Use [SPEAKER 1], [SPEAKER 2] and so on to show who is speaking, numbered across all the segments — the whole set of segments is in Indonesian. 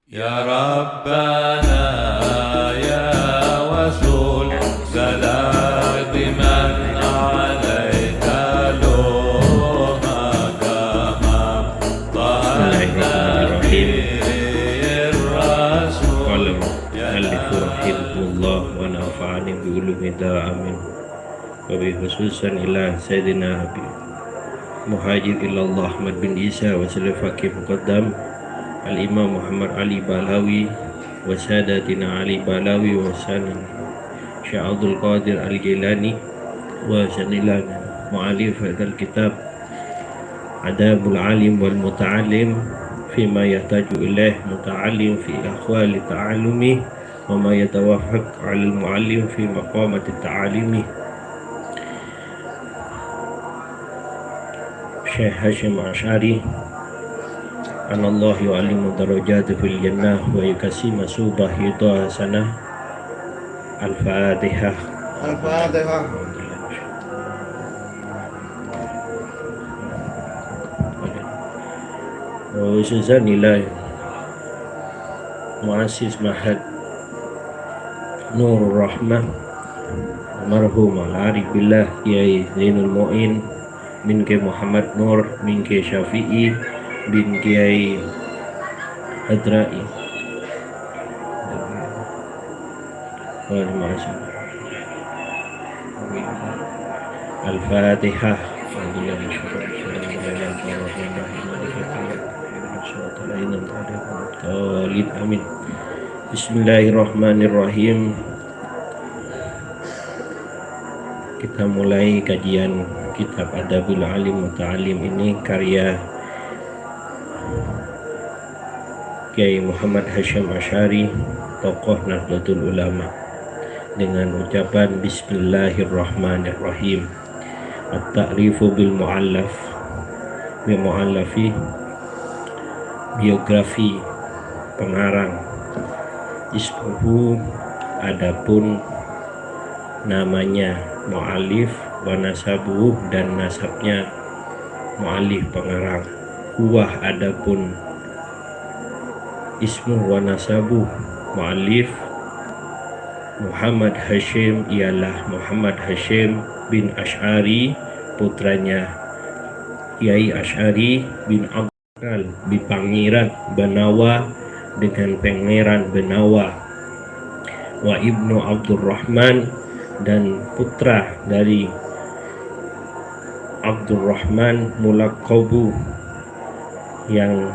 [SPEAKER 1] Ya Rabbana ya Wasul Salatiman alaika lumakama
[SPEAKER 2] Bismillahirrahmanirrahim. Qala al-mu'allifu rahimahullah wa nafa'ani bi ulumi amin. Wa bi khususan ila Sayyidina Habib Muhajir ilallah Ahmad bin Isa wa Salafaki Muqaddam Al-Imam Muhammad Ali Balawi wa Sadatina Ali Balawi wa Sanin Syekh Abdul Qadir Al-Jilani wa Sanilana Mu'alif hadal kitab Adabul Alim wal Muta'alim Fima yahtaju ilaih muta'alim fi akhwali ta'alumi wa ma yatawafaq alal mu'allim fi maqamati ta'alimi. Syekh Hashim Asy'ari anallahu yu'allimu darajati fil jannah wa yukasima subah yudha hasanah. Al-Fatihah.
[SPEAKER 3] Al-Fatihah.
[SPEAKER 2] Khususan nilai Muassis Mahad Nurul Rahmah Marhum Al-Arif Billah Kiai Zainul Mu'in bin Kiai Muhammad Nur bin Kiai Syafi'i bin Kiai Hadrai. Al-Fatihah. Amin. Bismillahirrahmanirrahim. Kita mulai kajian kitab Adabul Alim Muta'alim ini karya Kiai Muhammad Hashim Asy'ari, tokoh Nahdlatul Ulama, dengan ucapan Bismillahirrahmanirrahim. At-ta'rifu bil mu'allaf bi mu'allafi, biografi pengarang. Ismuhu, adapun namanya mu'allif, wa nasabuh, dan nasabnya mu'allif pengarang. Huwa, adapun ismu wa nasabuh mu'allif Muhammad Hashim, ialah Muhammad Hashim bin Asy'ari, putranya Kiai Asy'ari bin Abdul Bipangiran Benawa, dengan Pangeran Benawa. Wa ibnu Abdurrahman, dan putra dari Abdurrahman Mulaqabu, yang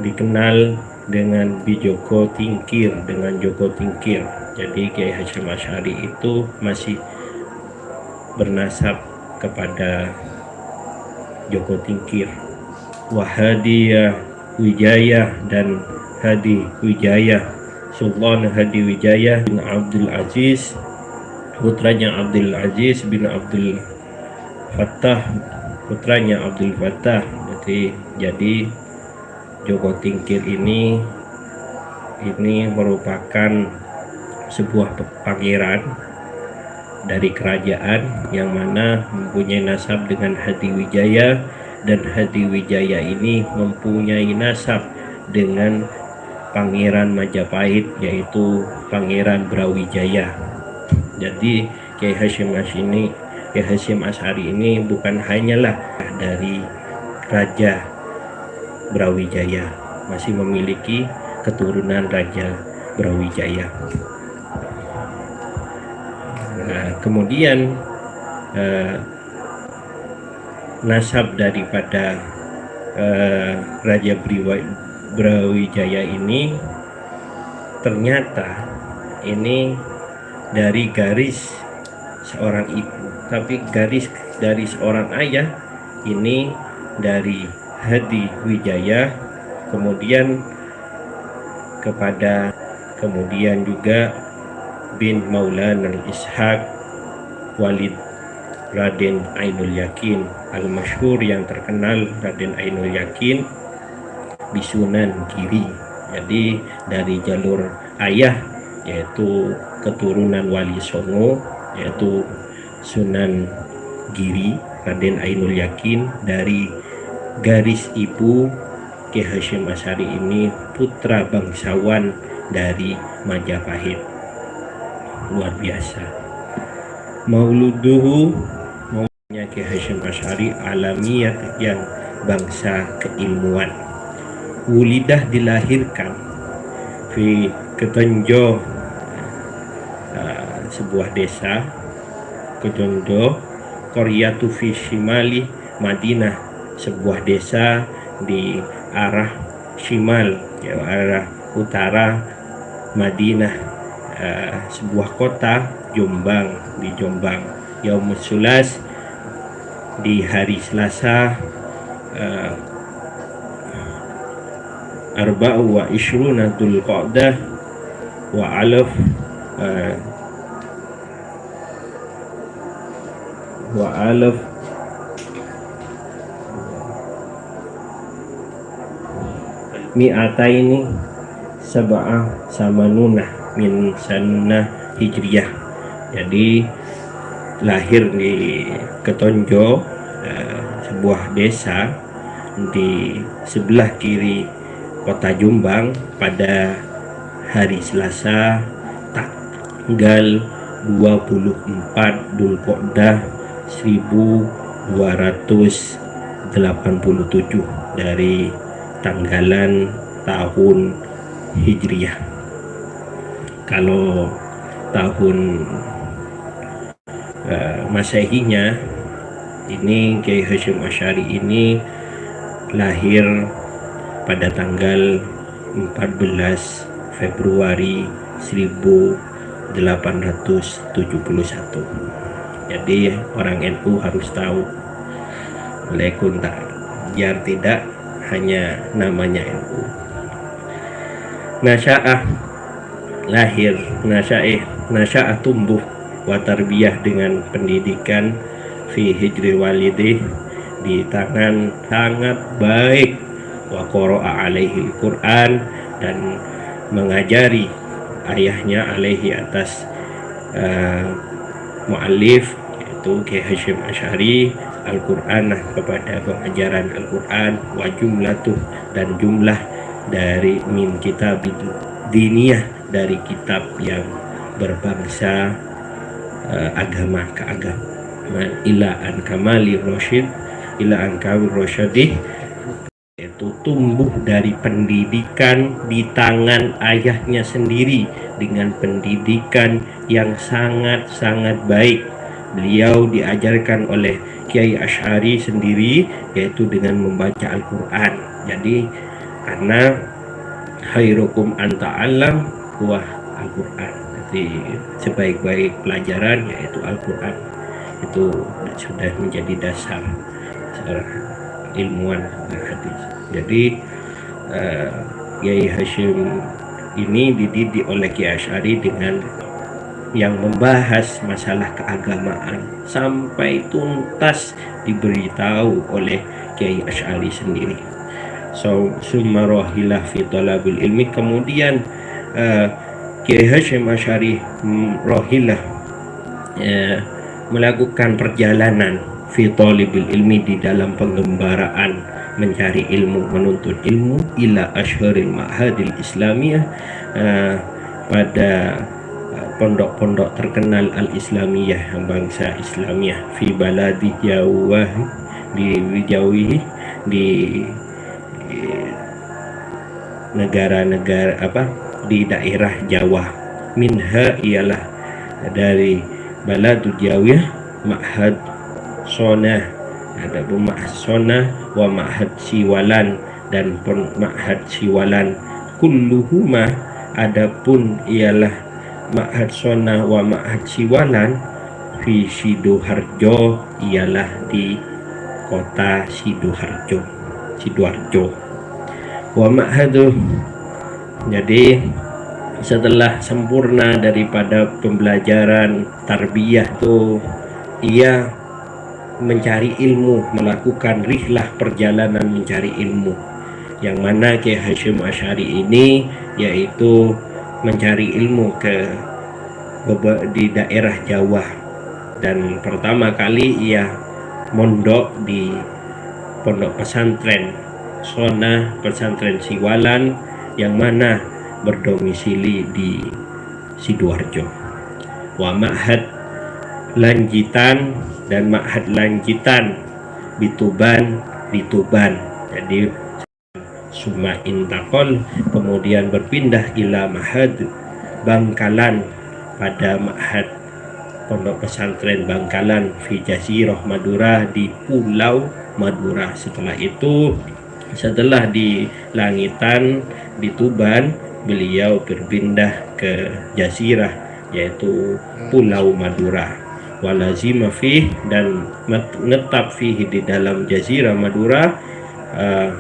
[SPEAKER 2] dikenal dengan Bijoko Tingkir, dengan Joko Tingkir. Jadi Kiai Hashim Asy'ari itu masih bernasab kepada Joko Tingkir. Wahadiyah Wijayah, dan Hadi Wijayah, Sultan Hadi Wijayah bin Abdul Aziz, putranya Abdul Aziz bin Abdul Fattah, putranya Abdul Fattah. Jadi Joko Tingkir ini merupakan sebuah pangeran dari kerajaan yang mana mempunyai nasab dengan Hadi Wijaya, dan Hadi Wijaya ini mempunyai nasab dengan Pangeran Majapahit, yaitu Pangeran Brawijaya. Jadi Kiai Hashim Asy'ari ini bukan hanyalah dari Raja Brawijaya, masih memiliki keturunan Raja Brawijaya. Nah, kemudian nasab daripada Raja Brawijaya ini ternyata ini dari garis seorang ibu, tapi garis dari seorang ayah ini dari Hadi Wijaya, kemudian juga bin Maulana Ishaq Walid Raden Ainul Yakin al-masyhur, yang terkenal Raden Ainul Yakin Bisunan Giri. Jadi dari jalur ayah, yaitu keturunan Wali Songo, yaitu Sunan Giri Raden Ainul Yakin. Dari garis ibu Kiai Hasyim Asy'ari ini putra bangsawan dari Majapahit. Luar biasa. Mauluduhu, maulidnya Kiai Hasyim Asy'ari alamiyat, yang bangsa keilmuan. Wulidah, dilahirkan di Ketonjo, sebuah desa Ketonjo, Qaryatu fi Shimali Madinah, sebuah desa di arah Shimal, ya, arah utara Madinah, sebuah kota Jombang, di Jombang. Yaumus Sulas, di hari Selasa, Arba'u wa Ishruna Dzulqa'dah wa Alaf mi'ataini sab'ah samanunah min sanah hijriyah. Jadi lahir di Ketonjo, sebuah desa di sebelah kiri kota Jombang, pada hari Selasa tanggal 24 Dzulqa'dah 1287 dari tanggalan tahun Hijriyah. Kalau tahun Masehinya, ini Kiai Hasyim Asy'ari ini lahir pada tanggal 14 Februari 1871. Jadi orang NU harus tahu, walaupun tak biar tidak hanya namanya NU. Nasya'ah, lahir, nasya'ah tumbuh, wa tarbiyah, dengan pendidikan, fi hijri walidih, di tangan sangat baik, wa qara'a alaihi Quran, dan mengajari ayahnya alaihi, atas mu'allif, yaitu Kiai Hasyim Asy'ari, Al-Quran, kepada pengajaran Al-Quran, wa jumlatuh, dan jumlah dari min kitab diniyah, dari kitab yang berbangsa agama keagamaan, ila an kamali rosyid, ila an kawir rosyadih, yaitu tumbuh dari pendidikan di tangan ayahnya sendiri, dengan pendidikan yang sangat-sangat baik. Beliau diajarkan oleh Kiai Asy'ari sendiri, yaitu dengan membaca Al-Quran. Jadi karena khairukum anta'allam huwa Al-Quran, jadi sebaik-baik pelajaran yaitu Al-Quran. Itu sudah menjadi dasar seorang ilmuwan hadis. Jadi Kiai Hasyim ini dididik oleh Kiai Asy'ari dengan yang membahas masalah keagamaan sampai tuntas diberitahu oleh Kiai Asy'ari sendiri. Summa rohilah fi talabil ilmi, kemudian Kiai Hasyim Asy'ari rohilah, melakukan perjalanan fi talibil ilmi, di dalam pengembaraan mencari ilmu, menuntut ilmu, ila asyharil ma'hadil islamiyah, pada pondok-pondok terkenal al-islamiyah, bangsa Islamiyah, fi baladi Jawa, di negara-negara di daerah Jawa. Minha, ialah dari baladu Jawa, ma'had Sonah, ada ma'had Sonah wa ma'had Siwalan, dan ma'had Siwalan. Kulluhuma, adapun ialah ma'had Sonah wa ma'had Siwalan, fi Sidoarjo, ialah di kota Sidoarjo. Wa ma'hadu, jadi setelah sempurna daripada pembelajaran tarbiyah itu, ia mencari ilmu, melakukan rihlah, perjalanan mencari ilmu, yang mana Kiai Hasyim Asy'ari ini yaitu mencari ilmu di daerah Jawa. Dan pertama kali ia mondok di pondok pesantren Sona Pesantren Siwalan yang mana berdomisili di Sidoarjo. Wa Ma'had Lanjitan dan Ma'had Lanjitan di Tuban. Jadi summa intakol kemudian berpindah ila Ma'had Bangkalan pada Ma'had Pondok Pesantren Bangkalan fi Jazirah Madura di Pulau Madura. Setelah di Langitan di Tuban, beliau berpindah ke Jazirah yaitu Pulau Madura. Walazima fih dan menetap fihi di dalam Jazirah Madura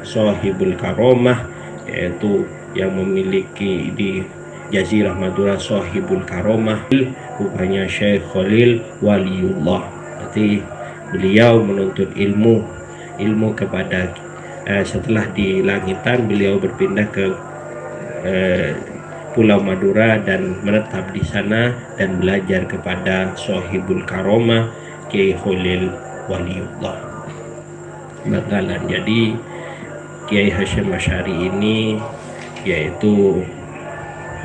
[SPEAKER 2] Sohibul Karomah, yaitu yang memiliki di Jazirah Madura Sohibul Karomah, rupanya Syekh Khalil Waliullah. Berarti beliau menuntut ilmu kepada setelah di Langitan beliau berpindah ke Pulau Madura dan menetap di sana dan belajar kepada Sohibul Karomah Kiai Khalil Waliullah Bangkalan. Jadi Kiai Hasyim Asy'ari ini yaitu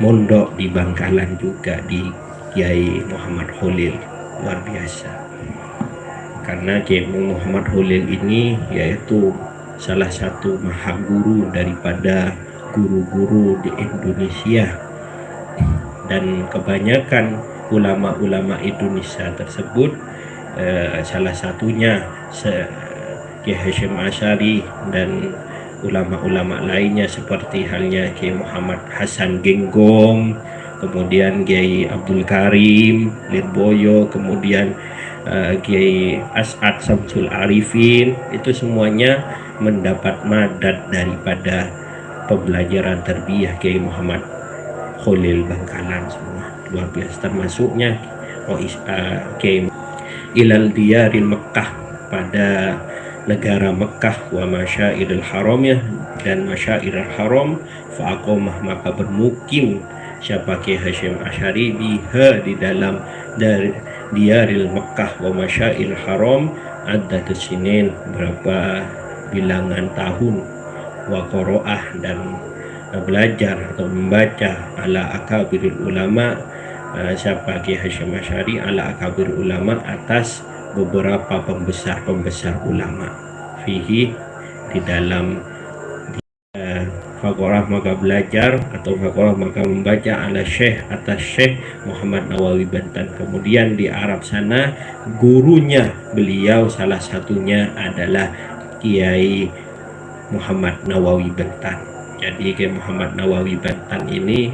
[SPEAKER 2] mondok di Bangkalan juga di Kiai Muhammad Khalil, luar biasa. Karena Kiai Muhammad Khalil ini yaitu salah satu maha guru daripada guru-guru di Indonesia, dan kebanyakan ulama-ulama Indonesia tersebut salah satunya Kiai Hasyim Asy'ari dan ulama-ulama lainnya seperti halnya Kiai Muhammad Hasan Genggong, kemudian Kiai Abdul Karim Lirboyo, kemudian Kiai As'ad Samsul Arifin, itu semuanya mendapat madad daripada pembelajaran tarbiyah Kiai Muhammad Khalil Bangkalan semua, luar biasa. Termasuknya Kiai ilal diyaril Mekkah, pada negara Mekkah, wa masyairil haramnya dan masyairil haram, fa'aqamah maka bermukim siapa Kiai Hasyim Asy'ari biha di dalam dari diyaril Mekkah wa masyairil haram addatus sinin, berapa bilangan tahun, wa qoro'ah dan belajar atau membaca ala akabirul ulama siapa Kiai Hasyim Asy'ari ala akabir ulama atas beberapa pembesar ulama fihi di dalam faqorah maka belajar atau faqorah maka membaca ala syekh atas Syekh Muhammad Nawawi Bantan. Kemudian di Arab sana gurunya beliau salah satunya adalah Kiai Muhammad Nawawi Bantan. Jadi Kiai Muhammad Nawawi Bantan ini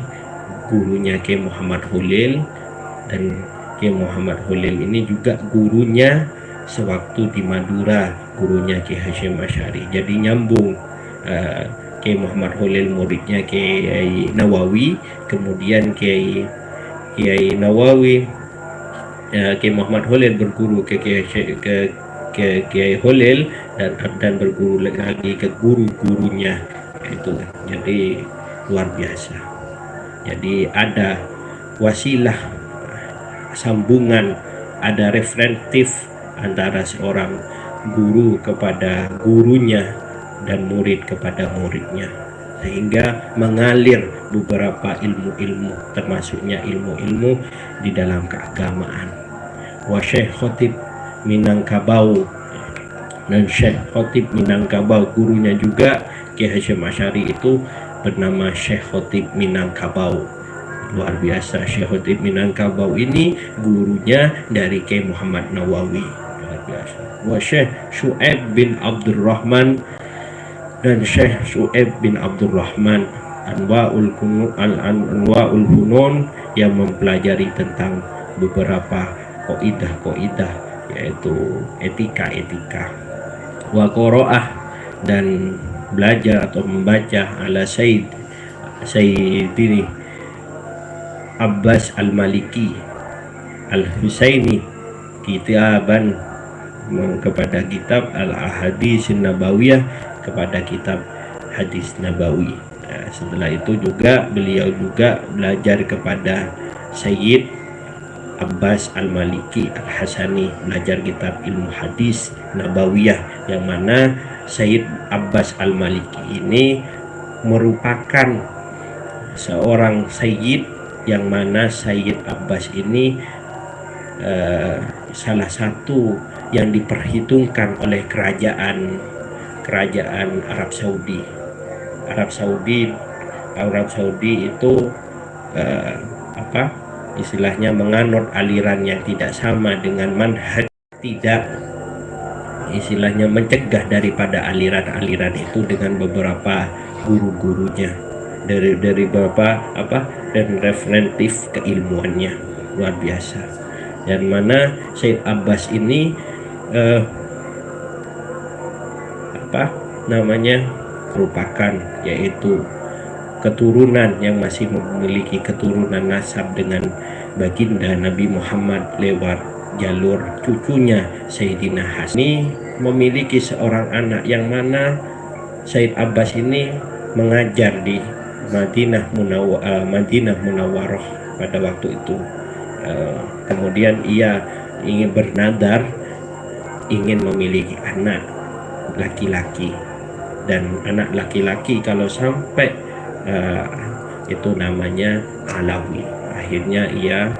[SPEAKER 2] gurunya Kiai Muhammad Khalil, dan Kiai Muhammad Khalil ini juga gurunya sewaktu di Madura, gurunya Kiai Hasyim Asy'ari. Jadi nyambung, Kiai Muhammad Khalil muridnya Kiai Nawawi, kemudian Kiai Nawawi Kiai Muhammad Khalil berguru ke Kiai Khalil dan berguru lagi ke guru-gurunya itu. Jadi luar biasa. Jadi ada wasilah sambungan, ada referentif antara seorang guru kepada gurunya dan murid kepada muridnya, sehingga mengalir beberapa ilmu-ilmu, termasuknya ilmu-ilmu di dalam keagamaan. Wa Syekh Khotib Minangkabau, dan Syekh Khotib Minangkabau gurunya juga Kiai Hasyim Asy'ari itu bernama Syekh Khotib Minangkabau. Luar biasa, Syekh Khotib Minangkabau ini gurunya dari Kiai Muhammad Nawawi, luar biasa. Wa Syekh Syu'aib bin Abdurrahman, dan Syekh Syu'aib bin Abdurrahman Anwa'ul Funun yang mempelajari tentang beberapa kaidah-kaidah yaitu etika-etika. Wa qoro'ah, dan belajar atau membaca ala Sayyidini Abbas Al-Maliki Al-Husaini kitaban, kepada kitab Al-Ahadits Nabawiyah, kepada kitab hadis Nabawi. Setelah itu juga beliau juga belajar kepada Sayyid Abbas Al-Maliki Al-Hasani, belajar kitab ilmu hadis Nabawiyah, yang mana Sayyid Abbas Al-Maliki ini merupakan seorang sayyid, yang mana Sayyid Abbas ini salah satu yang diperhitungkan oleh kerajaan Arab Saudi. Arab Saudi itu istilahnya menganut aliran yang tidak sama dengan manhaj, tidak istilahnya mencegah daripada aliran-aliran itu dengan beberapa guru-gurunya, dari beberapa dan referentif keilmuannya luar biasa. Dan mana Sayyid Abbas ini merupakan yaitu keturunan yang masih memiliki keturunan nasab dengan baginda Nabi Muhammad lewat jalur cucunya Sayyidina Hasan. Ini memiliki seorang anak yang mana Sayyid Abbas ini mengajar di Madinah Munawwarah pada waktu itu. Kemudian ia ingin bernadar, ingin memiliki anak laki-laki, dan anak laki-laki kalau sampai itu namanya Alawi. Akhirnya ia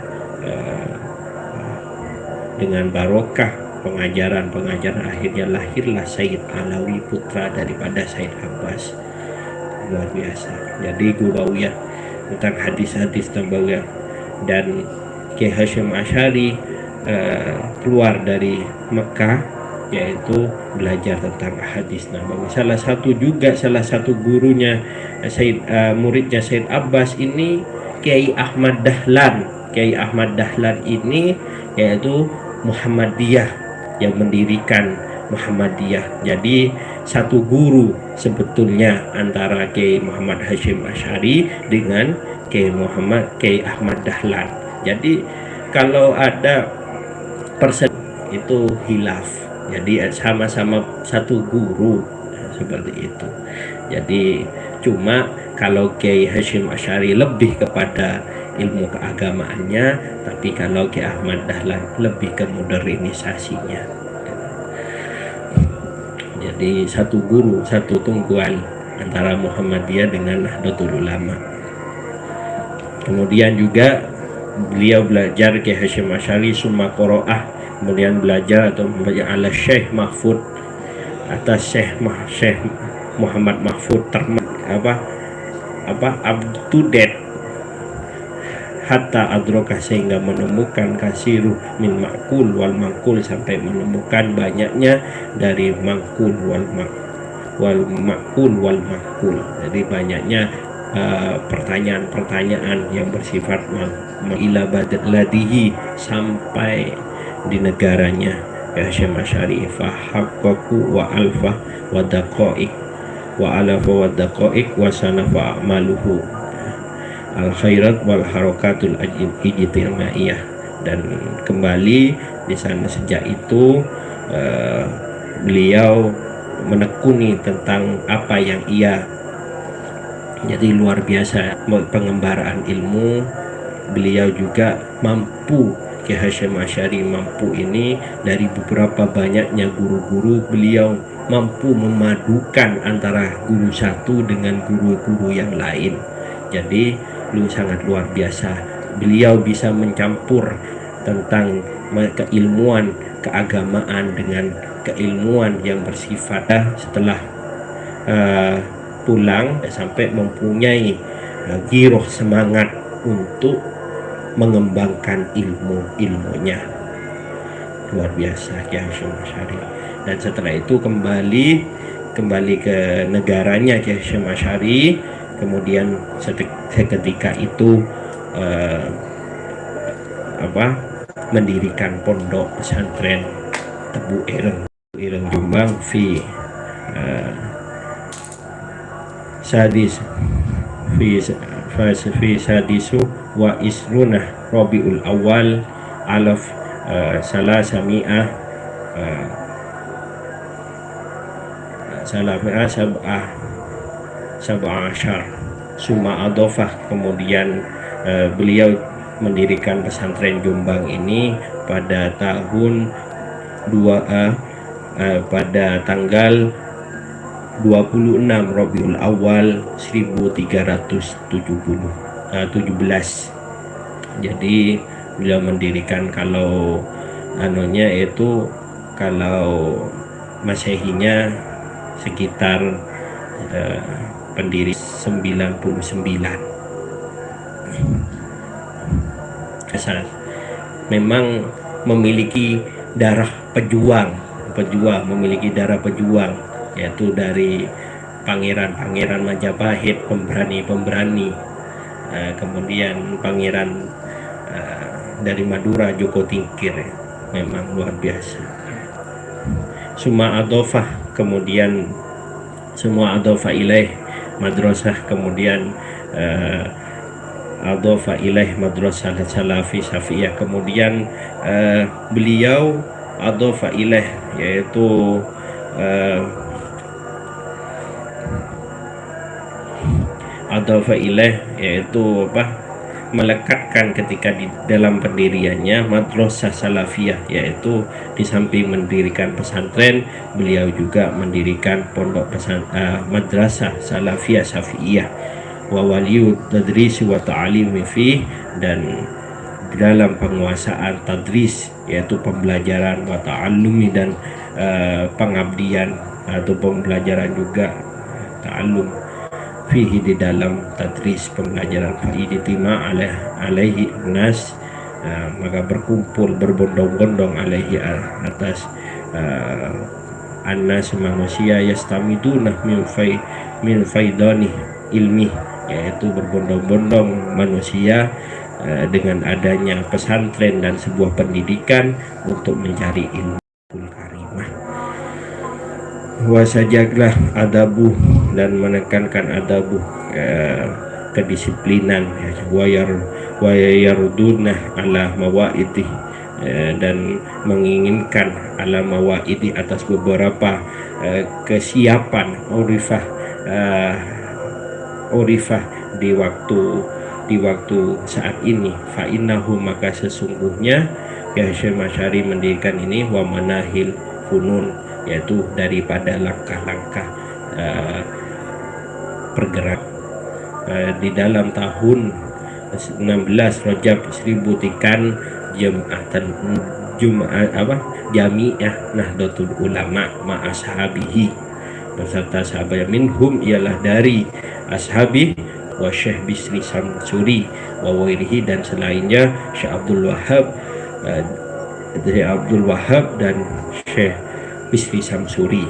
[SPEAKER 2] dengan barokah pengajaran akhirnya lahirlah Sayyid Alawi, putra daripada Sayyid Abbas. Luar biasa. Jadi Gurawiyah tentang hadis-hadis Nabawiyah. Dan Kiai Hasyim Asy'ari keluar dari Mekah, yaitu belajar tentang hadis Nabawi. Salah satu gurunya muridnya Sayyid Abbas ini Kiai Ahmad Dahlan. Kiai Ahmad Dahlan ini yaitu Muhammadiyah, yang mendirikan Muhammadiyah. Jadi satu guru sebetulnya antara Kiai Muhammad Hasyim Asy'ari dengan Kiai Ahmad Dahlan. Jadi kalau ada itu hilaf, jadi sama-sama satu guru seperti itu. Jadi cuma kalau Kiai Hasyim Asy'ari lebih kepada ilmu keagamaannya, tapi kalau Kiai Ahmad Dahlan lebih ke modernisasinya. Jadi satu guru, satu tungguan antara Muhammadiyah dengan Nahdlatul Ulama. Kemudian juga beliau belajar Kiai Hasyim Asy'ari summa qiraah, kemudian belajar atau membaca ala Syekh Mahfud, atas Syekh Muhammad Mahfud up to date hatta adroka, sehingga menemukan kasiru min makul wal mangkul, sampai menemukan banyaknya dari mangkul wal makul wal makul. Jadi banyaknya pertanyaan-pertanyaan yang bersifat ila badladihi, sampai di negaranya Hasyim Asy'ari fahaqqaqu wa alfa wa daqaiq wa alafa wa daqaiq wa sanafa amaluhu al khairat wal harakatul ijtimaiyah. Dan kembali di sana sejak itu beliau menekuni tentang apa yang ia, jadi luar biasa pengembaraan ilmu. Beliau juga mampu, Kiai Hasyim Asy'ari mampu ini dari beberapa banyaknya guru-guru, beliau mampu memadukan antara guru satu dengan guru-guru yang lain. Jadi sangat luar biasa. Beliau bisa mencampur tentang keilmuan keagamaan dengan keilmuan yang bersifat setelah pulang, sampai mempunyai giroh, semangat untuk mengembangkan ilmunya. Luar biasa Kiai Hasyim Asy'ari. Dan setelah itu kembali ke negaranya Kiai Hasyim Asy'ari. Kemudian seketika itu mendirikan pondok pesantren Tebu Ireng Jombang fi sadisu wa isrunah Rabiul Awal alaf salasami'ah sab'ah asyar summa adofah. Kemudian beliau mendirikan pesantren Jombang ini pada tahun pada tanggal 26 Rabiul Awal 1317. Jadi beliau mendirikan, kalau anunya itu, kalau Masehinya sekitar pendiri 99. Memang memiliki darah pejuang, memiliki darah pejuang, yaitu dari pangeran-pangeran Majapahit, pemberani-pemberani, kemudian pangeran dari Madura, Joko Tingkir, memang luar biasa. Semua adofa ilaih madrasah, kemudian adofa ilaih madrasah salafi syafiyah, kemudian beliau adofa ilaih, yaitu melekatkan ketika di dalam pendiriannya madrasah salafiyah, yaitu di samping mendirikan pesantren, beliau juga mendirikan pondok madrasah salafiyah syafiyah wa waliyut tadris wa ta'alimi fi, dan di dalam penguasaan tadris, yaitu pembelajaran, wa ta'allumi, dan pengabdian atau pembelajaran juga, ta'allum fihi, di dalam tadris, pembelajaran, fa'idtima alaihi nas, maka berkumpul berbondong-bondong alaihi, atas annas manusia, yastamiduna min faidani ilmi, yaitu berbondong-bondong manusia dengan adanya pesantren dan sebuah pendidikan untuk mencari ilmu karimah. Wasajaglah adabu, dan menekankan adabu, kedisiplinan, wayaruduna ala mawaidih, dan menginginkan ala mawaidih, atas beberapa kesiapan urifah di waktu saat ini. Fa innahu, maka sesungguhnya ya Syekh Masyari mendirikan ini, wa manahil funun, yaitu daripada langkah-langkah pergerak di dalam tahun 16 Rajab 1000 Jami'ah Nahdlatul Ulama ma'ashabihi, beserta sahabat, minhum ialah dari ashabi wa Syekh Bisri Samsuri wa wairihi, dan selainnya Syekh Abdul Wahab dan Syekh Bisri Samsuri,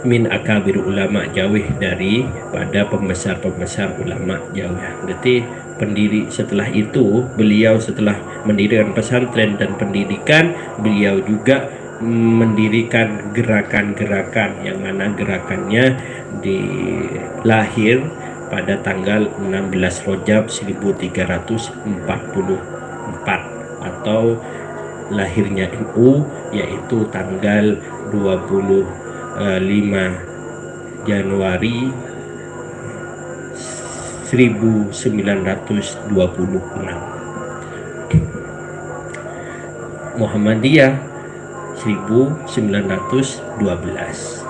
[SPEAKER 2] min akabir ulama jawih, dari pada pembesar-pembesar ulama jawih. Jadi pendiri setelah itu, beliau setelah mendirikan pesantren dan pendidikan, beliau juga mendirikan gerakan-gerakan, yang mana gerakannya dilahir pada tanggal 16 Rajab 1344, atau lahirnya NU, yaitu tanggal 25 Januari 1926. Muhammadiyah 1912.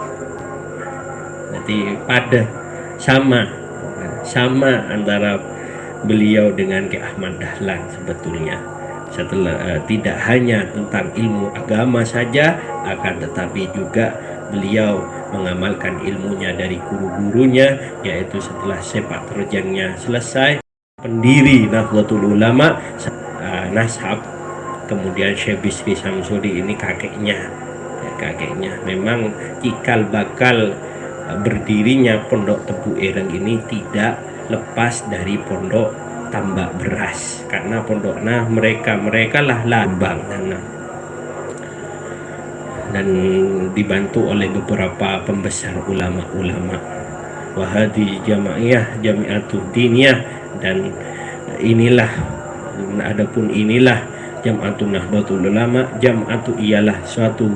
[SPEAKER 2] Jadi pada sama antara beliau dengan Ki Ahmad Dahlan sebetulnya. Setelah tidak hanya tentang ilmu agama saja, akan tetapi juga beliau mengamalkan ilmunya dari guru-gurunya, yaitu setelah sepak terjangnya selesai, pendiri Nahdlatul Ulama, Nashab, kemudian Syekh Bisri Samsuri, ini kakeknya. Memang cikal bakal berdirinya Pondok Tebu Ireng ini tidak lepas dari Pondok Tambak Beras, karena pondok mereka lah lambang dan dibantu oleh beberapa pembesar ulama-ulama. Wahadi jami'atul diniyah, dan inilah Jam'atun Nahdlatul Ulama. Jam'atu ialah suatu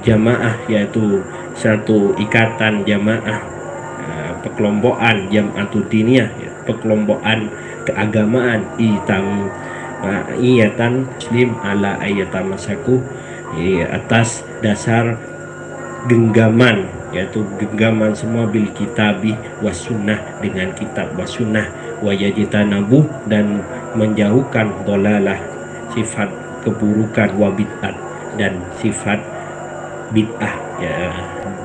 [SPEAKER 2] jamaah, yaitu satu ikatan jamaah, perkelompokan. Jam'atul diniyah, perkelompokan keagamaan, iyatan muslim ala ayatamasaku, atas dasar genggaman, yaitu genggaman semua bil kitabi was sunnah, dengan kitab was sunnah, wa yajtanabu, dan menjauhkan dolalah, sifat keburukan, wa bid'at, dan sifat bid'ah. Ya,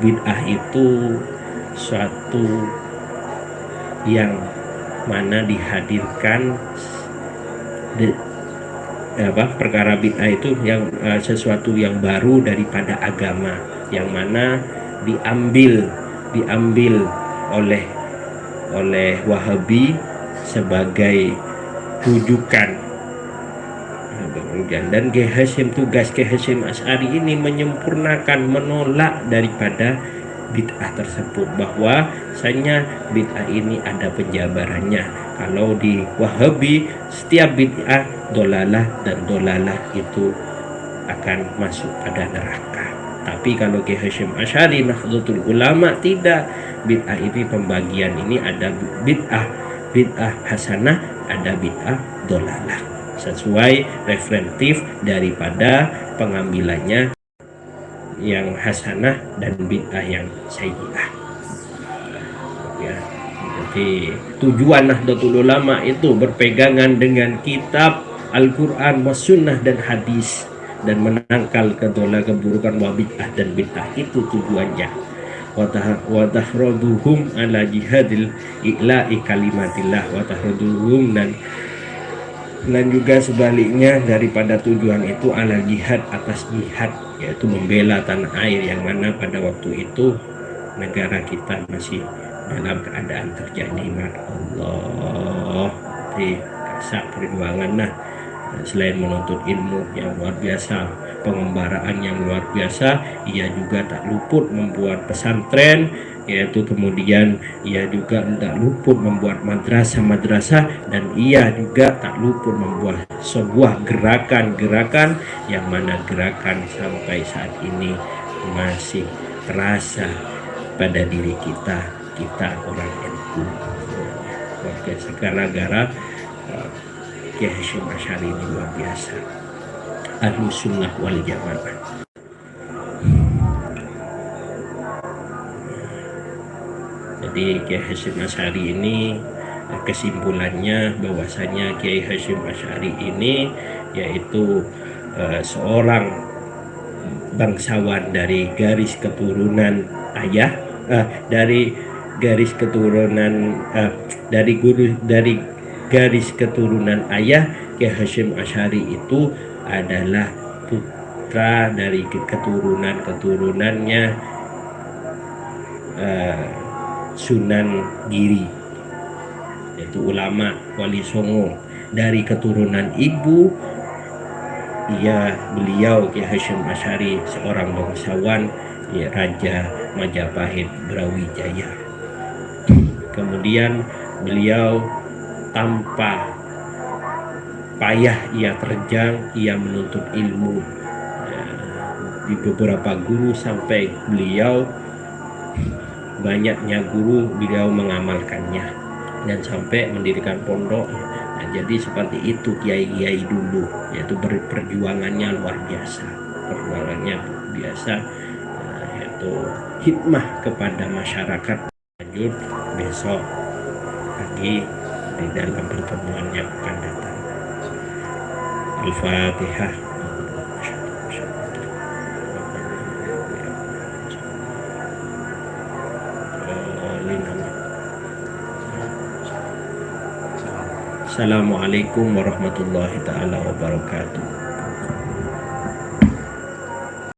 [SPEAKER 2] bid'ah itu suatu yang mana dihadirkan perkara bid'ah itu yang sesuatu yang baru daripada agama, yang mana diambil oleh Wahabi sebagai rujukan. Dan tugas Kiai Hasyim Asy'ari ini menyempurnakan, menolak daripada bid'ah tersebut, bahwa misalnya bid'ah ini ada penjabarannya. Kalau di Wahabi setiap bid'ah dolalah, dan dolalah itu akan masuk pada neraka. Tapi kalau Kiai Hasyim Asy'ari Nahdlatul Ulama tidak, bid'ah ini pembagian ini ada bid'ah hasanah, ada bid'ah dolalah, sesuai referentif daripada pengambilannya yang hasanah dan bid'ah yang sayyi'ah. Ya, jadi tujuan Nahdlatul Ulama itu berpegangan dengan kitab Al-Quran, was-sunnah, dan hadis, dan menangkal keburukan wa bid'ah dan bid'ah. Itu tujuannya. Wa tahraduhum ala jihadil i'la'i kalimatillah, wa tahraduhum, dan juga sebaliknya daripada tujuan itu ala jihad, atas jihad, yaitu membela tanah air, yang mana pada waktu itu negara kita masih dalam keadaan terjadi Allah di kasak perjuangan. Selain menuntut ilmu yang luar biasa, pengembaraan yang luar biasa, ia juga tak luput membuat pesantren, yaitu kemudian ia juga tak luput membuat madrasah, dan ia juga tak luput membuat sebuah gerakan-gerakan yang mana gerakan sampai saat ini masih terasa pada diri kita orang NU. Gara-gara Kiai Hasyim Asy'ari ini luar biasa, Ahlus Sunnah wal Jamaah. Jadi Kiai Hasyim Asy'ari ini, kesimpulannya bahwasanya Kiai Hasyim Asy'ari ini yaitu seorang bangsawan dari garis keturunan ayah, dari garis keturunan ayah. Kiai Hasyim Asy'ari itu adalah putra dari keturunannya Sunan Giri, yaitu ulama Wali Songo. Dari keturunan ibu beliau Kiai Hasyim Asy'ari seorang bangsawan, Raja Majapahit Brawijaya. Kemudian beliau tanpa payah ia terjang, ia menuntut ilmu di beberapa guru, sampai beliau banyaknya guru, beliau mengamalkannya dan sampai mendirikan pondok. Nah, jadi seperti itu kiai-kiai dulu, yaitu perjuangannya luar biasa, yaitu hikmah kepada masyarakat. Lanjut besok lagi di dalam pertemuan yang akan datang. Al-Fatihah. Assalamualaikum warahmatullahi taala wabarakatuh.